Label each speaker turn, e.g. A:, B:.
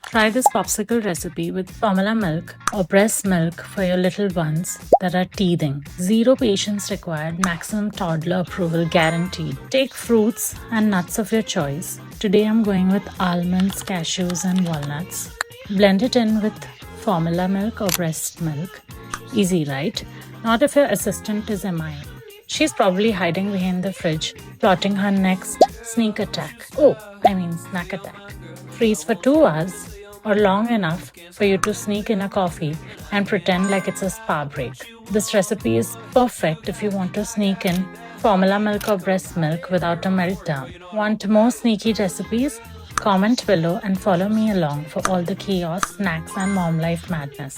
A: Try this popsicle recipe with formula milk or breast milk for your little ones that are teething. Zero patience required, maximum toddler approval guaranteed. Take fruits and nuts of your choice. Today I'm going with almonds, cashews and walnuts. Blend it in with formula milk or breast milk. Easy, right? Not if your assistant is MI. She's probably hiding behind the fridge, plotting her next sneak attack. Snack attack. Freeze for 2 hours or long enough for you to sneak in a coffee and pretend like it's a spa break. This recipe is perfect if you want to sneak in formula milk or breast milk without a meltdown. Want more sneaky recipes? Comment below and follow me along for all the chaos, snacks and mom life madness.